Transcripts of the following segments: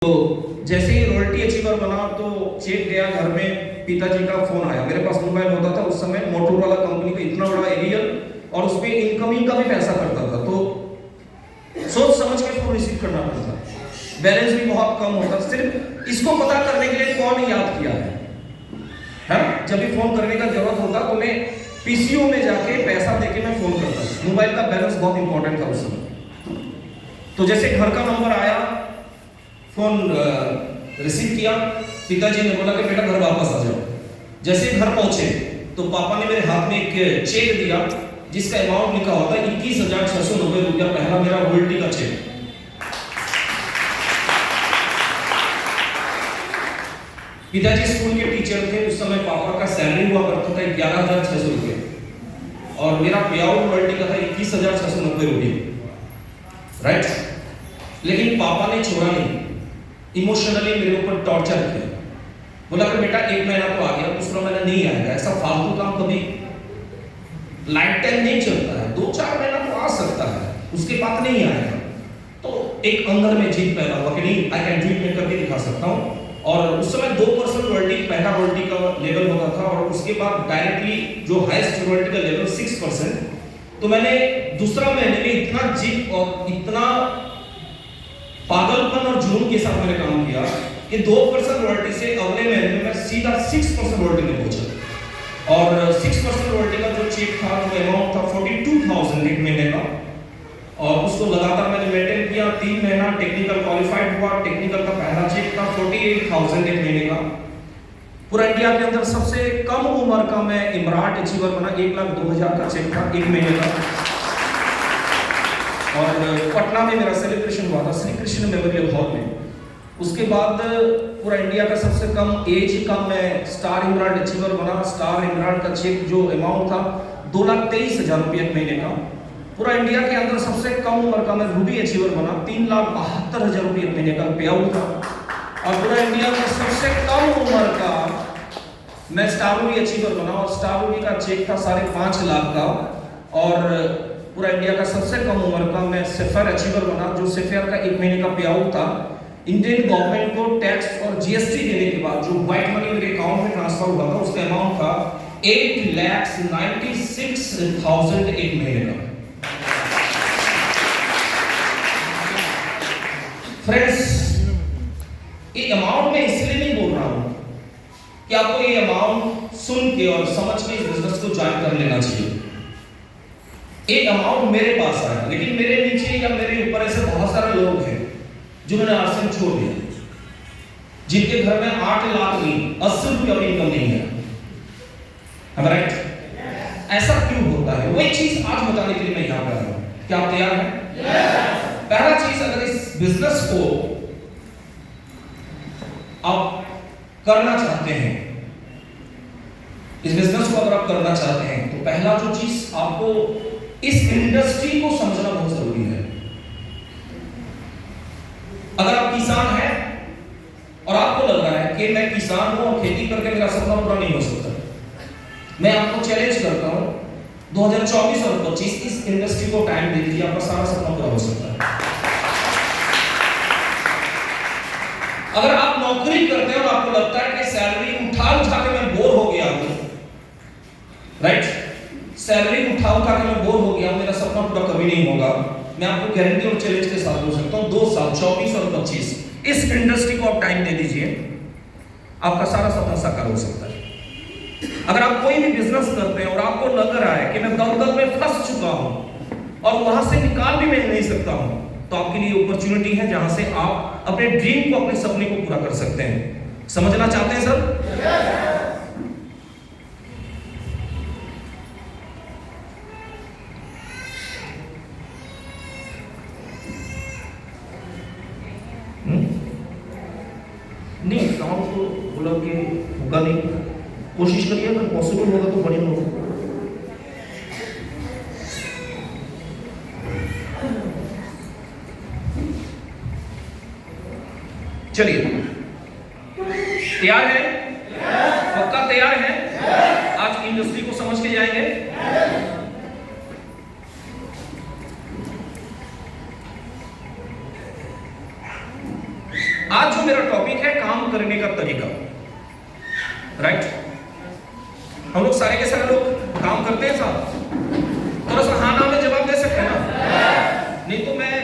तो जैसे ही royalty achiever बना तो चेक गया घर में, पिताजी का फोन आया। मेरे पास मोबाइल होता था उस समय, मोटोरोला कंपनी का इतना बड़ा एरियल, और उस पे इनकमिंग का भी पैसा करता था, तो सोच समझ के फोन रिसीव करना पड़ता, बैलेंस भी बहुत कम होता। सिर्फ इसको पता करने के लिए कौन याद किया है, जब भी फोन करने का जरूरत होता तो मैं पीसीओ में जाके पैसा देके मैं फोन करता। मोबाइल का बैलेंस बहुत इंपॉर्टेंट था उस समय। तो जैसे घर का नंबर आया, फोन रिसीव किया, पिताजी ने बोला कि बेटा घर वापस आ जाओ। जैसे घर पहुंचे तो पापा ने मेरे हाथ में एक चेक दिया जिसका अमाउंट लिखा होता है 21,690 रुपया, पहला मेरा रॉयल्टी का चेक। पिताजी स्कूल के टीचर थे उस समय, पापा का सैलरी हुआ करता था 11,600 रुपये और मेरा पे आउट रॉयल्टी का था 21,690 रुपये, राइट। लेकिन पापा ने छोड़ा नहीं, इमोशनली मेरे ऊपर टॉर्चर किया। बोला कि बेटा एक महीना तो आ गया, दूसरा महीना नहीं आएगा, ऐसा फालतू काम कभी लाइफ टाइम नहीं चलता है, 2-4 महीना तो आ सकता है, उसके बाद नहीं आएगा। तो एक अंदर में जीत पैदा हुआ कि नहीं, आई कैन डू इट, मैं करके दिखा सकता हूँ। और उस समय 2% रॉयल्टी, पहला रॉयल्टी का लेवल होता था, और उसके बाद डायरेक्टली जो हाईएस्ट रॉयल्टी का लेवल 6%। तो मैंने दूसरा महीने में इतना जीत और इतना पागलपन और जुनून के साथ मैंने काम किया कि 2% रॉयल्टी से अगले महीने में मैं सीधा 6% रॉयल्टी में पहुंचा। और 6% रॉयल्टी का जो चेक था, वो अमाउंट था 42,000 एक महीने का, और उसको लगातार मैंने मेंटेन किया। 3 महीना टेक्निकल क्वालिफाइड हुआ, टेक्निकल का पहला चेक था 48,000 एक महीने का। पूरा इंडिया के अंदर सबसे कम उम्र का मैं इमराट अचीवर बना, 1,02,000 का चेक था एक महीने का। और पटना में मेरा सेलिब्रेशन हुआ था श्री कृष्ण मेमोरियल हॉल में। उसके बाद पूरा इंडिया का सबसे कम एज का मैं स्टार इमराट अचीवर बना। स्टार इमराट का चेक जो अमाउंट था 2,23,000 रुपये एक महीने का। पूरा इंडिया के अंदर सबसे कम उम्र का मैं रूबी अचीवर बना, 3,72,000 रुपये एक महीने का पे आउट था। और पूरा इंडिया में सबसे कम उम्र का मैं स्टार रूबी अचीवर बना, और स्टार रूबी का चेक था 5.5 लाख का। और पूरा इंडिया का सबसे कम उम्र का मैं सेफर अचीवर बना, जो सेफर का एक महीने का पे आउट था। इंडियन गवर्नमेंट को टैक्स और जीएसटी देने के बाद जो व्हाइट मनी मेरे अकाउंट में ट्रांसफर हुआ था, उसका अमाउंट था 8,96,000 एक महीने का। फ्रेंड्स, ये अमाउंट मैं इसलिए नहीं बोल रहा हूं कि आपको ये अमाउंट सुन के और समझ के इस बिजनेस को ज्वाइन कर लेना चाहिए। एक अमाउंट मेरे पास आया, लेकिन मेरे नीचे या मेरे ऊपर ऐसे बहुत सारे लोग हैं जिन्होंने आश्रम छोड़ दिया, जिनके घर में 8 लाख नहीं, 80 रुपये भी इनकम नहीं है, राइट? ऐसा क्यों होता है? वही चीज आज बताने के लिए मैं यहाँ पे आया हूँ। क्या आप तैयार हैं? पहला चीज, अगर इस बिजनेस को आप करना चाहते हैं, इस बिजनेस को अगर आप करना चाहते हैं, तो पहला जो चीज आपको इस इंडस्ट्री को समझना बहुत जरूरी है। अगर आप किसान हैं और आपको लग रहा है कि मैं किसान हूं और खेती करके मेरा सपना पूरा नहीं हो सकता, मैं आपको चैलेंज करता हूं 2024 और 25 इस इंडस्ट्री को टाइम दे दीजिए, आपका सारा सपना पूरा हो सकता है। अगर आप नौकरी करते हैं और आपको लगता है कि सैलरी उठा के मैं बोर हो गया हूं, राइट, सैलरी उठा के मैं बोर हो गया हूं, मेरा सपना पूरा कभी नहीं होगा, मैं आपको गारंटी और चैलेंज के साथ बोल सकता हूं 2 साल 24 और 25 इस इंडस्ट्री को आप टाइम दे दीजिए, आपका सारा सपना साकार हो सकता है। अगर आप कोई भी बिजनेस करते हैं और आपको लग रहा है कि मैं दलदल में फंस चुका हूं और वहां से निकाल भी मैं नहीं सकता हूं, तो आपके लिए अपॉर्चुनिटी है जहां से आप अपने ड्रीम को, अपने सपने को पूरा कर सकते हैं। समझना चाहते हैं सर? नहीं, काम तो बोला कि होगा नहीं, कोशिश करिए, अगर पॉसिबल होगा तो बढ़िया होगा। चलिए, तैयार है? पक्का तैयार है? आज इंडस्ट्री को समझ के जाएंगे। आज जो मेरा टॉपिक है काम करने का तरीका, राइट। हम लोग सारे के सारे लोग काम करते हैं साहब, थोड़ा सा हाँ ना में जवाब दे सकते हैं ना, नहीं तो मैं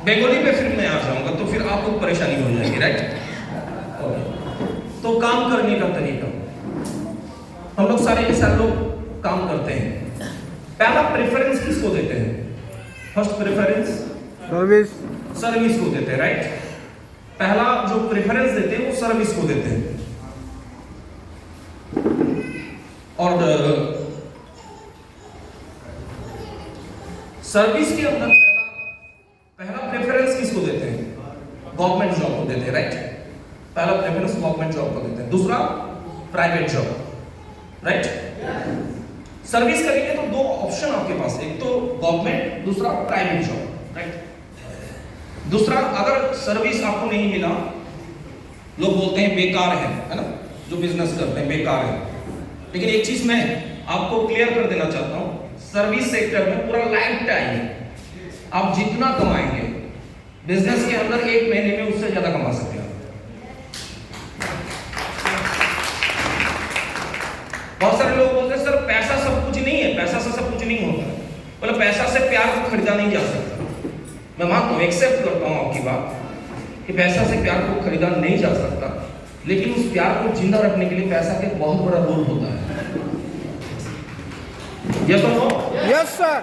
बेंगोली पे फिर मैं आ जाऊंगा तो फिर आपको परेशानी हो जाएगी, राइट। तो काम करने का तरीका, हम लोग सारे के सारे लोग काम करते हैं। पहला प्रेफरेंस किसको देते हैं? फर्स्ट प्रेफरेंस सर्विस को देते हैं, राइट। पहला जो प्रेफरेंस देते हैं वो सर्विस को देते हैं। और सर्विस के अंदर पहला प्रेफरेंस किसको देते हैं? गवर्नमेंट जॉब को देते हैं, राइट। पहला प्रेफरेंस गवर्नमेंट जॉब को देते हैं, दूसरा प्राइवेट जॉब, राइट। सर्विस करेंगे तो दो ऑप्शन आपके पास, एक तो गवर्नमेंट, दूसरा प्राइवेट जॉब, राइट। दूसरा, अगर सर्विस आपको नहीं मिला, लोग बोलते हैं बेकार है ना, जो बिजनेस करते हैं बेकार है। लेकिन एक चीज मैं आपको क्लियर कर देना चाहता हूं, सर्विस सेक्टर में पूरा लाइफ टाइम आप जितना कमाएंगे बिजनेस के अंदर एक महीने में उससे ज्यादा कमा सकते हैं। बहुत सारे लोग बोलते हैं सर पैसा सब कुछ नहीं है, पैसा से सब कुछ नहीं होता, मतलब पैसा से प्यार को खरीदा नहीं जा सकता। मैं मानता हूं, एक्सेप्ट करता हूं आपकी बात कि पैसा से प्यार को खरीदा नहीं जा सकता, लेकिन उस प्यार को जिंदा रखने के लिए पैसा का बहुत बड़ा रोल होता है। यस और नो? Yes sir.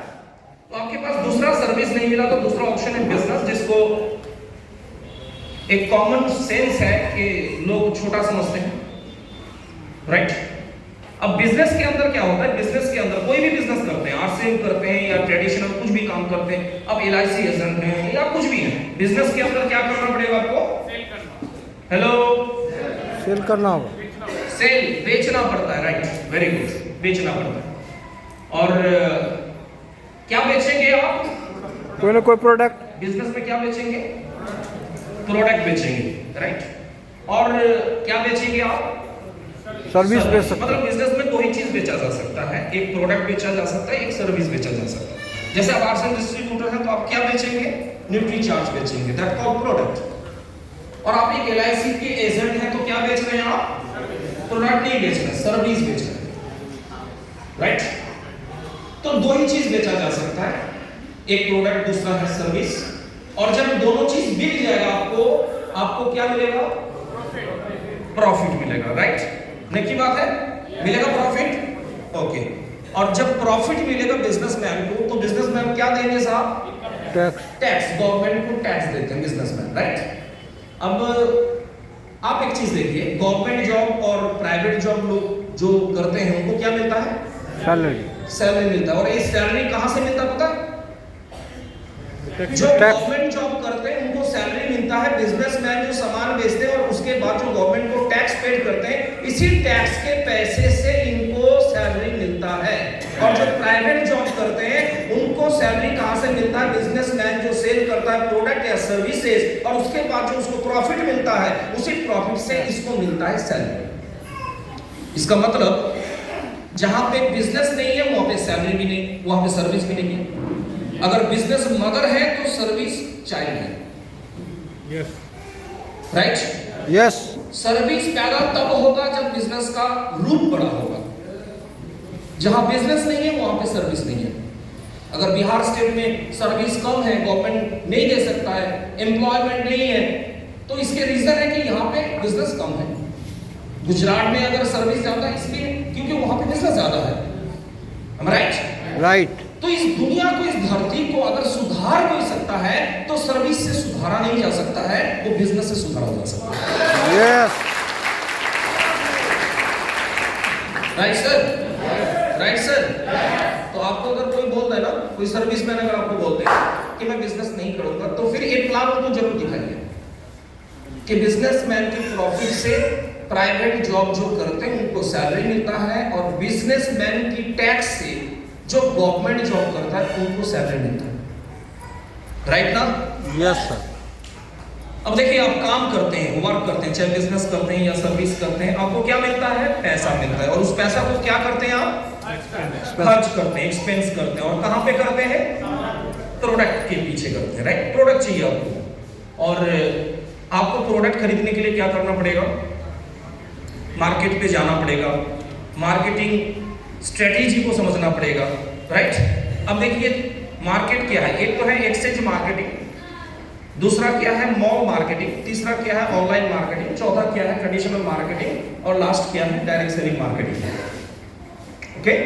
तो आपके पास दूसरा सर्विस नहीं मिला तो दूसरा ऑप्शन है बिजनेस, जिसको एक कॉमन सेंस है कि लोग छोटा समझते हैं, राइट। अब बिजनेस के अंदर क्या होता है? बिजनेस के अंदर कोई भी बिजनेस करते हैं, आरसीएम करते हैं या ट्रेडिशनल कुछ भी काम करते हैं, अब एलआईसी एजेंट है या कुछ भी है, बिजनेस के अंदर क्या करना पड़ेगा आपको? सेल करना। हेलो, सेल करना होगा, सेल बेचना पड़ता है, राइट, वेरी गुड, बेचना पड़ता है। और क्या बेचेंगे आप? कोई ना कोई प्रोडक्ट। बिजनेस में क्या बेचेंगे? प्रोडक्ट बेचेंगे, राइट। और क्या बेचेंगे आप? सर्विस बेच सकते हैं। मतलब बिजनेस में दो ही चीज बेचा जा सकता है, एक प्रोडक्ट बेचा जा सकता है, एक सर्विस बेचा जा सकता है। जैसे आप आरसीएम डिस्ट्रीब्यूटर हैं तो आप क्या बेचेंगे? न्यूट्री चार्ज बेचेंगे, दैट कॉल्ड प्रोडक्ट। और आप एक एलआईसी के एजेंट हैं तो क्या बेच रहे हैं आप? प्रोडक्ट नहीं बेच रहे, सर्विस बेच रहे हैं, राइट। तो दो ही चीज बेचा जा सकता है, एक प्रोडक्ट, दूसरा है सर्विस। और जब दोनों चीज बिक जाएगा आपको क्या मिलेगा? प्रॉफिट मिलेगा, राइट। नेकी बात है, मिलेगा प्रॉफिट, ओके। और जब प्रॉफिट मिलेगा बिजनेसमैन को, तो बिजनेसमैन क्या देंगे साहब? टैक्स, गवर्नमेंट को टैक्स देते हैं बिजनेसमैन, राइट। अब आप एक चीज देखिए, गवर्नमेंट जॉब और प्राइवेट जॉब लोग जो करते हैं उनको क्या मिलता है? सैलरी मिलता है। और ये सैलरी कहां से मिलता है पता है? जो गवर्नमेंट जॉब करते हैं उनको सैलरी मिलता है, बिजनेसमैन जो सामान बेचते हैं और उसके बाद जो गवर्नमेंट को टैक्स पेड करते हैं, इसी टैक्स के पैसे से इनको सैलरी मिलता है। और जो प्राइवेट जॉब करते हैं उनको सैलरी कहां से मिलता है? बिजनेसमैन जो सेल करता है प्रोडक्ट या सर्विसेज, और उसके बाद जो उसको प्रॉफिट मिलता है, उसी प्रॉफिट से इसको मिलता है सैलरी। इसका मतलब जहां पे बिजनेस नहीं है वहां पे सैलरी भी नहीं, वहां पे सर्विस भी नहीं है। अगर बिजनेस मदर है तो सर्विस चाइल्ड है, यस, राइट, यस। सर्विस पैदा तब होगा जब बिजनेस का रूप बड़ा होगा। जहां बिजनेस नहीं है वहां पे सर्विस नहीं है। अगर बिहार स्टेट में सर्विस कम है, गवर्नमेंट नहीं दे सकता है, एम्प्लॉयमेंट नहीं है, तो इसके रीजन है कि यहाँ पे बिजनेस कम है। गुजरात में अगर सर्विस ज्यादा है इसलिए क्योंकि वहां पे बिजनेस ज्यादा है, राइट, राइट। तो इस दुनिया को, इस धरती को अगर सुधार कोई सकता है तो सर्विस से सुधारा नहीं जा सकता है, वो बिजनेस से सुधारा जा सकता है। Yes, right sir, right sir. तो आपको अगर कोई बोल दे ना, कोई सर्विसमैन अगर आपको बोलते हैं कि मैं बिजनेस नहीं करूंगा, तो फिर एक प्लान उनको जरूर दिखाइए कि बिजनेसमैन की प्रॉफिट से प्राइवेट जॉब जो करते हैं उनको सैलरी मिलता है, और बिजनेसमैन की टैक्स से जो गवर्नमेंट जॉब करता है उनको सैलरी मिलता है, राइट ना? Yes sir. अब देखिए, आप काम करते हैं, वर्क करते हैं, चाहे बिजनेस करते हैं या सर्विस करते हैं, आपको क्या मिलता है? पैसा मिलता है। और उस पैसा को क्या करते हैं आप? खर्च करते हैं, एक्सपेंस करते हैं। और कहां पे करते हैं? प्रोडक्ट के पीछे करते हैं, राइट। प्रोडक्ट चाहिए आपको, और आपको प्रोडक्ट खरीदने के लिए क्या करना पड़ेगा? मार्केट पे जाना पड़ेगा, मार्केटिंग स्ट्रेटेजी को समझना पड़ेगा, राइट? अब देखिए मार्केट क्या है, एक तो है एक्सचेंज मार्केटिंग, दूसरा क्या है मॉल मार्केटिंग, तीसरा क्या है ऑनलाइन मार्केटिंग, चौथा क्या है ट्रेडिशनल मार्केटिंग और लास्ट क्या है डायरेक्ट सेलिंग मार्केटिंग। ओके